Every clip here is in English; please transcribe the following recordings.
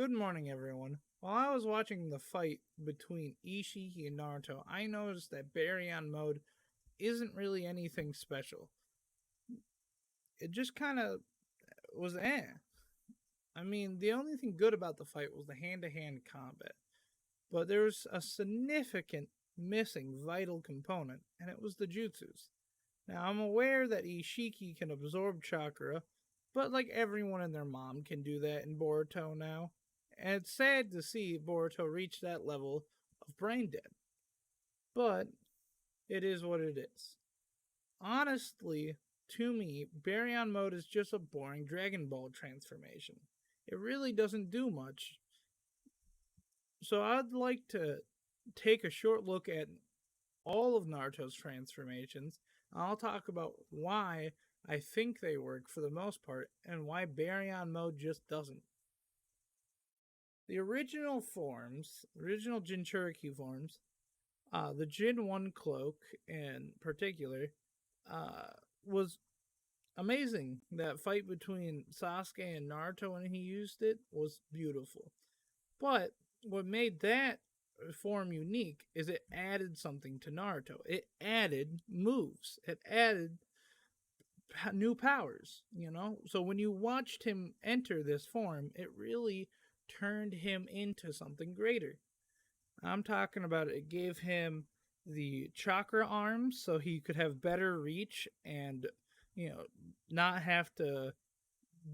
Good morning, everyone. While I was watching the fight between Ishiki and Naruto, I noticed that Baryon mode isn't really anything special. It just kind of was I mean, the only thing good about the fight was the hand to hand combat, but there was a significant missing vital component, and it was the jutsus. Now, I'm aware that Ishiki can absorb chakra, but like everyone and their mom can do that in Boruto now. And it's sad to see Boruto reach that level of brain dead. But it is what it is. Honestly, to me, Baryon mode is just a boring Dragon Ball transformation. It really doesn't do much. So I'd like to take a short look at all of Naruto's transformations. I'll talk about why I think they work for the most part and why Baryon mode just doesn't. The original forms, original Jinchuriki forms, the Jin 1 cloak in particular, was amazing. That fight between Sasuke and Naruto when he used it was beautiful. But what made that form unique is it added something to Naruto. It added moves. It added new powers, you know? So when you watched him enter this form, it really turned him into something greater. I'm talking about it gave him the chakra arms so he could have better reach and, not have to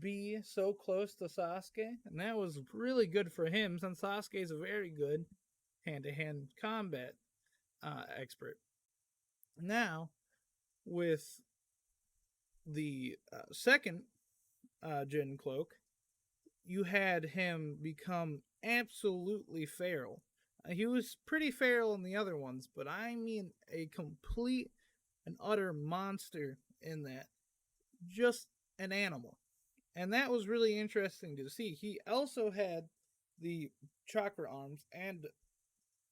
be so close to Sasuke. And that was really good for him since Sasuke is a very good hand to hand combat expert. Now, with the second Jin cloak, you had him become absolutely feral. He was pretty feral in the other ones, but I mean a complete and utter monster in that. Just an animal. And that was really interesting to see. He also had the chakra arms and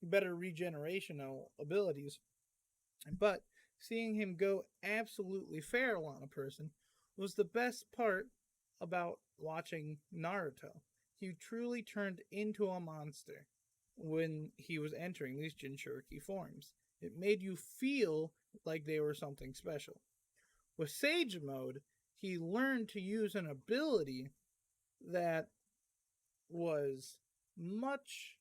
better regenerational abilities. But seeing him go absolutely feral on a person was the best part about watching Naruto. He truly turned into a monster when he was entering these Jinchuriki forms. It made you feel like they were something special. With Sage Mode, he learned to use an ability that was much,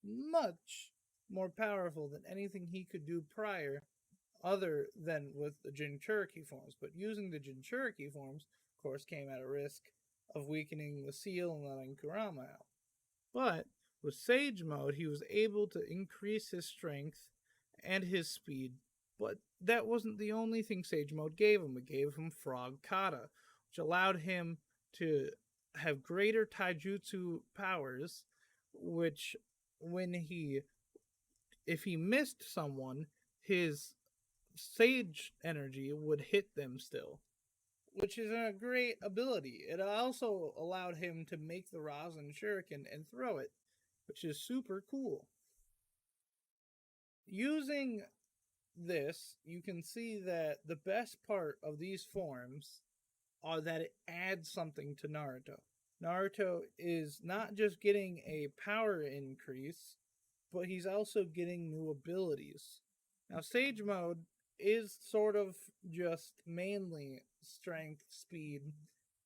much more powerful than anything he could do prior, other than with the Jinchuriki forms. But using the Jinchuriki forms, of course, came at a risk of weakening the seal and letting Kurama out. But with Sage Mode, he was able to increase his strength and his speed. But that wasn't the only thing Sage Mode gave him. It gave him Frog Kata, which allowed him to have greater taijutsu powers, which if he missed someone, his sage energy would hit them still, which is a great ability. It also allowed him to make the Rasen Shuriken and throw it, which is super cool. Using this, you can see that the best part of these forms are that it adds something to Naruto. Naruto is not just getting a power increase, but he's also getting new abilities. Now, Sage Mode is sort of just mainly strength, speed,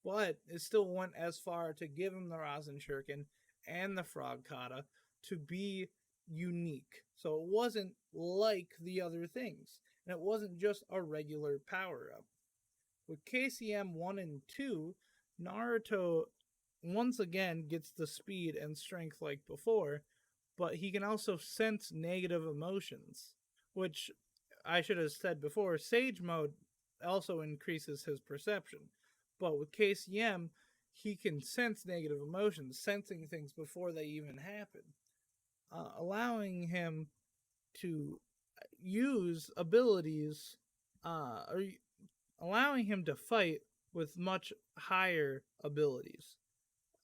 but it still went as far to give him the Rasen Shuriken and the Frog Kata to be unique. So it wasn't like the other things, and it wasn't just a regular power up. With KCM 1 and 2, Naruto once again gets the speed and strength like before, but he can also sense negative emotions, which I should have said before. Sage Mode also increases his perception, but with KCM, he can sense negative emotions, sensing things before they even happen, allowing him to use abilities, or allowing him to fight with much higher abilities.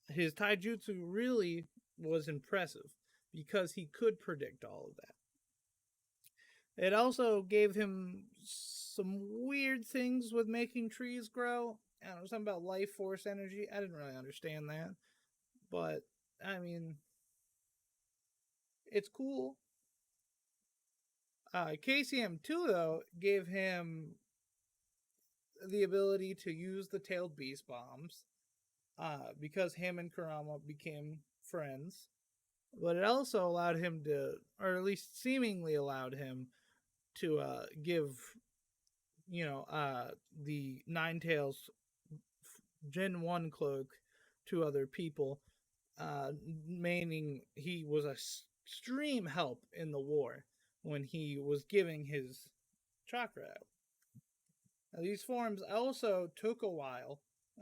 His taijutsu really was impressive because he could predict all of that. It also gave him some weird things with making trees grow. I don't know, something about life force energy. I didn't really understand that. But I mean, it's cool. KCM2 though gave him the ability to use the tailed beast bombs because him and Kurama became friends. But it also allowed him to, or at least seemingly allowed him to give, the Nine Tails Gen 1 cloak to other people, meaning he was a extreme help in the war when he was giving his chakra out. Now, these forms also took a while.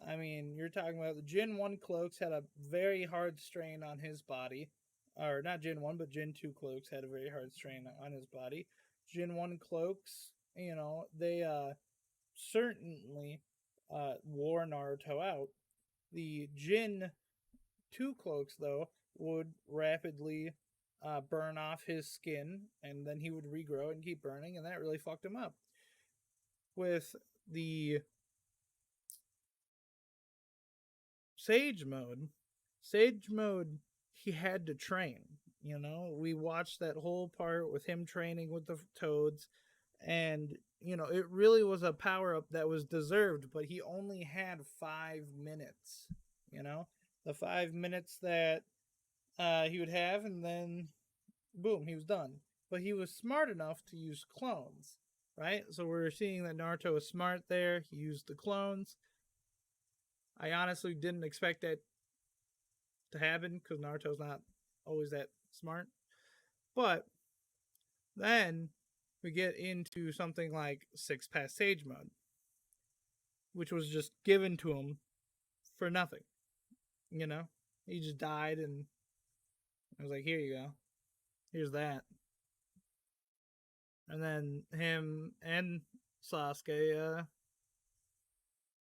I mean, you're talking about the Gen 1 cloaks had a very hard strain on his body. Or not Gen 1, but Gen 2 cloaks had a very hard strain on his body. Gen 1 cloaks, they certainly wore Naruto out. The Gen 2 cloaks, though, would rapidly burn off his skin, and then he would regrow and keep burning, and that really fucked him up. With the Sage mode, he had to train. We watched that whole part with him training with the toads, and it really was a power up that was deserved, but he only had 5 minutes. The 5 minutes that he would have, and then boom, he was done. But he was smart enough to use clones, right? So we're seeing that Naruto was smart there. He used the clones. I honestly didn't expect that to happen because Naruto's not always that smart. But then we get into something like Six Pass Sage mode, which was just given to him for nothing. He just died, and I was like, here you go. Here's that. And then him and Sasuke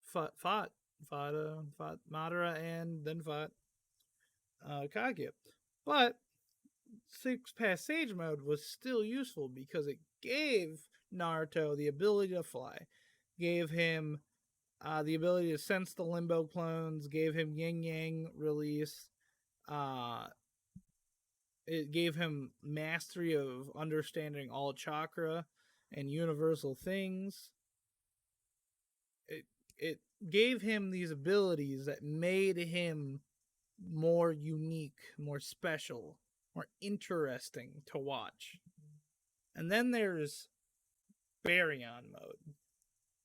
fought Madara, and then fought Kaguya. But Six Pass Sage mode was still useful because it gave Naruto the ability to fly, gave him the ability to sense the Limbo clones, gave him Yin Yang release. It gave him mastery of understanding all chakra and universal things. It gave him these abilities that made him more unique, more special, more interesting to watch. And then there's Baryon mode.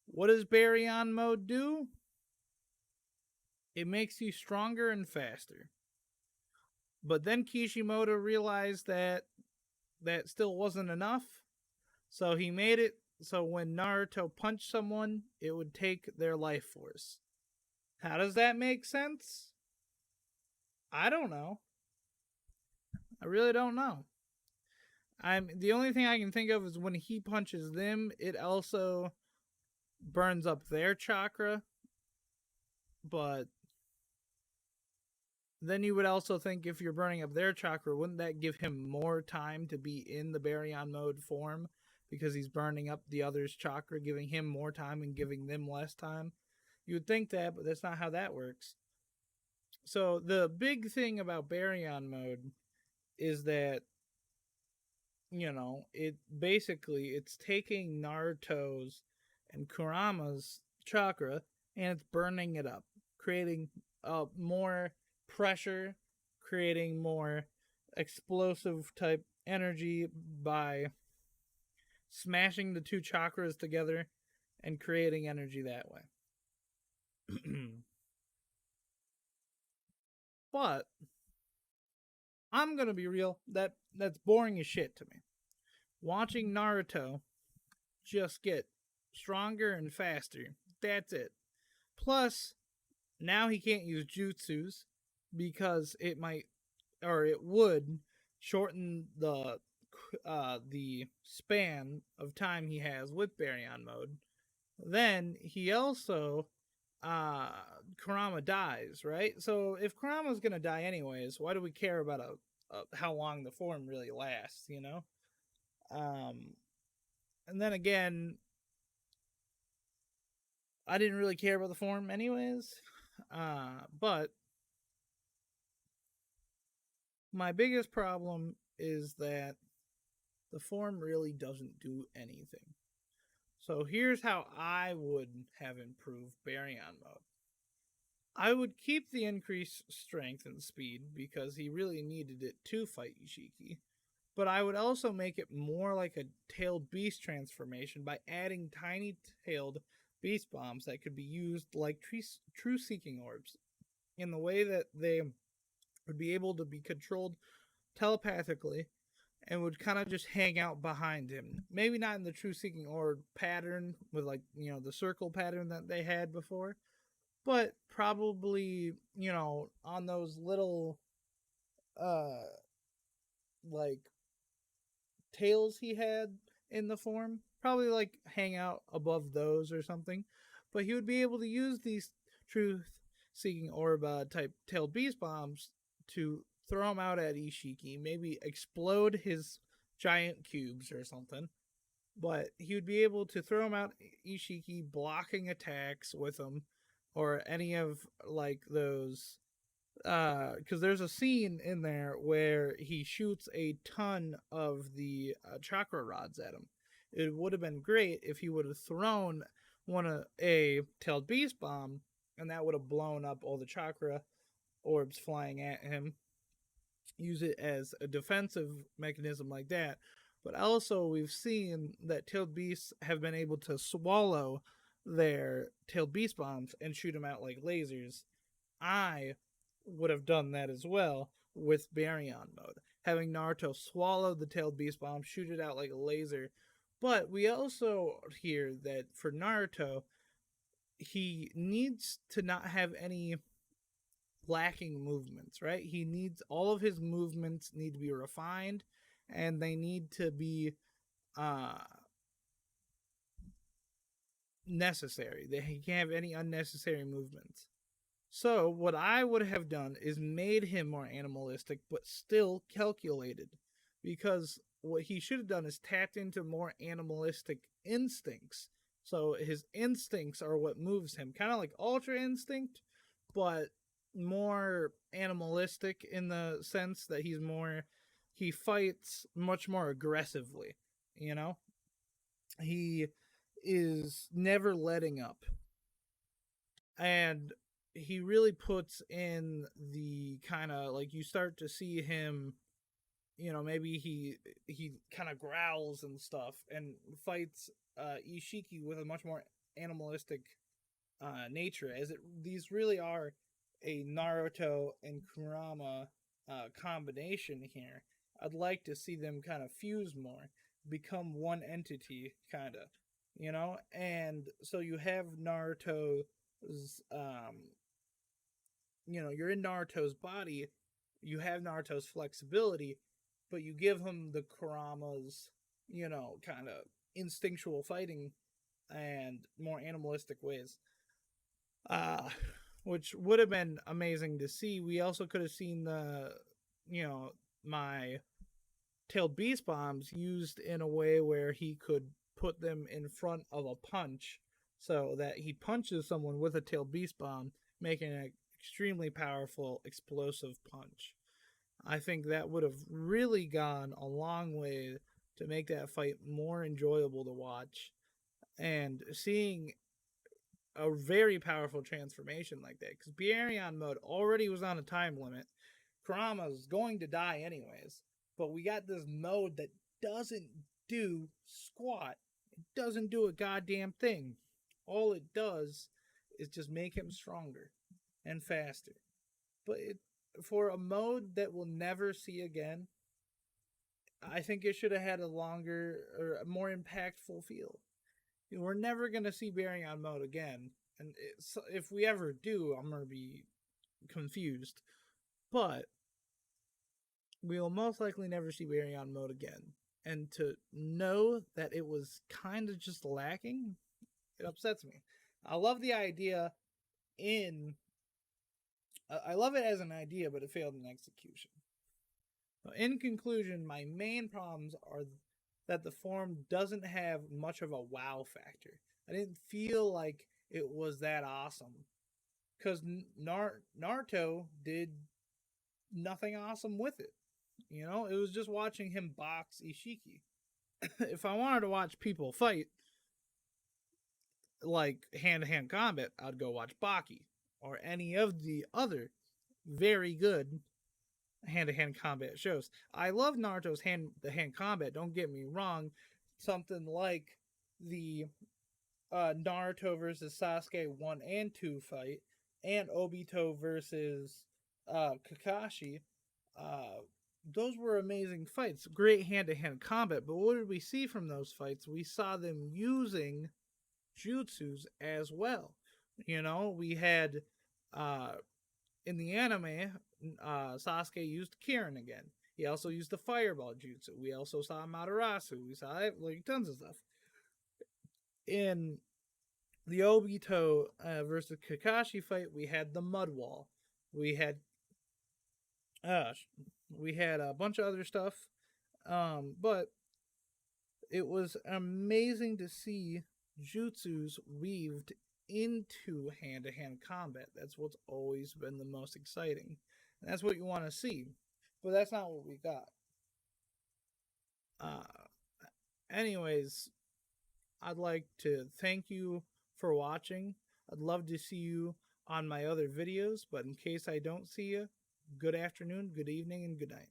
What does Baryon mode do? It makes you stronger and faster. But then Kishimoto realized that still wasn't enough. So he made it so when Naruto punched someone, it would take their life force. How does that make sense? I don't know. I really don't know. The only thing I can think of is when he punches them, it also burns up their chakra. But then you would also think if you're burning up their chakra, wouldn't that give him more time to be in the Baryon mode form? Because he's burning up the other's chakra, giving him more time and giving them less time. You would think that, but that's not how that works. So the big thing about Baryon mode is that it's taking Naruto's and Kurama's chakra and it's burning it up, creating more pressure, creating more explosive type energy by smashing the two chakras together and creating energy that way. But I'm gonna be real, that's boring as shit to me. Watching Naruto just get stronger and faster. That's it. Plus, now he can't use jutsus because it would shorten the span of time he has with Baryon mode. Then he also Kurama dies, right? So if Kurama's gonna die anyways, why do we care about how long the form really lasts? And then again, I didn't really care about the form anyways. But My biggest problem is that the form really doesn't do anything. So here's how I would have improved Baryon mode. I would keep the increased strength and speed because he really needed it to fight Ishiki, but I would also make it more like a tailed beast transformation by adding tiny tailed beast bombs that could be used like true seeking orbs in the way that they would be able to be controlled telepathically and would kind of just hang out behind him. Maybe not in the true seeking orb pattern with like, the circle pattern that they had before, but probably, on those little uh like tails he had in the form, probably like hang out above those or something. But he would be able to use these truth seeking orb type tailed beast bombs to throw them out at Ishiki, maybe explode his giant cubes or something. But he would be able to throw them out Ishiki, blocking attacks with them, or any of like those because there's a scene in there where he shoots a ton of the chakra rods at him. It would have been great if he would have thrown one of a tailed beast bomb, and that would have blown up all the chakra orbs flying at him. Use it as a defensive mechanism like that. But also, we've seen that tailed beasts have been able to swallow their tailed beast bombs and shoot them out like lasers. I would have done that as well with Baryon mode, having Naruto swallow the tailed beast bomb, shoot it out like a laser. But we also hear that for Naruto, he needs to not have any lacking movements, right? He needs all of his movements need to be refined, and they need to be uh necessary. He can't have any unnecessary movements. So, what I would have done is made him more animalistic, but still calculated. Because what he should have done is tapped into more animalistic instincts. So, his instincts are what moves him. Kind of like Ultra Instinct, but more animalistic in the sense that he fights much more aggressively. You know? He is never letting up. And he really puts in the kind of like you start to see him, maybe he kind of growls and stuff and fights Ishiki with a much more animalistic nature, as these really are a Naruto and Kurama combination here. I'd like to see them kind of fuse more, become one entity, kind of, and so you have Naruto's you're in Naruto's body, you have Naruto's flexibility, but you give him the Kurama's, kind of instinctual fighting and more animalistic ways. Uh, which would have been amazing to see. We also could have seen my tailed beast bombs used in a way where he could put them in front of a punch so that he punches someone with a tailed beast bomb, making an extremely powerful, explosive punch. I think that would have really gone a long way to make that fight more enjoyable to watch. And seeing a very powerful transformation like that, because Baryon mode already was on a time limit. Kurama's going to die anyways, but we got this mode that doesn't do squat. It doesn't do a goddamn thing. All it does is just make him stronger and faster. But for a mode that we'll never see again, I think it should have had a longer or a more impactful feel. We're never going to see Baryon mode again. And if we ever do, I'm going to be confused. But we'll most likely never see Baryon mode again. And to know that it was kind of just lacking, it upsets me. I love the idea I love it as an idea, but it failed in execution. In conclusion, my main problems are that the form doesn't have much of a wow factor. I didn't feel like it was that awesome. Because Naruto did nothing awesome with it. You know, it was just watching him box Ishiki. If I wanted to watch people fight, like hand to hand combat, I'd go watch Baki or any of the other very good hand to hand combat shows. I love Naruto's hand to hand combat, don't get me wrong. Something like the Naruto versus Sasuke 1 and 2 fight, and Obito versus Kakashi. Uh, those were amazing fights, great hand to hand combat. But what did we see from those fights? We saw them using jutsus as well. You know, we had uh, in the anime, Sasuke used Kirin again. He also used the Fireball Jutsu. We also saw Matarasu. We saw like tons of stuff. In the Obito versus Kakashi fight, we had the Mud Wall. We had uh, we had a bunch of other stuff, but it was amazing to see jutsus weaved into hand-to-hand combat. That's what's always been the most exciting, and that's what you want to see. But that's not what we got. Uh, anyways, I'd like to thank you for watching. I'd love to see you on my other videos, but in case I don't see you, good afternoon, good evening, and good night.